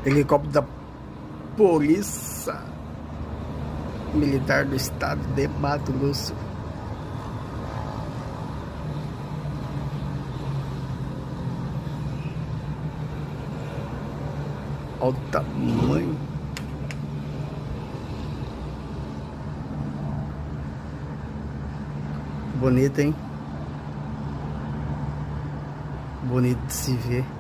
Helicóptero da Polícia Militar do Estado de Mato Grosso. Olha o tamanho. Bonito, hein? Bonito de se ver.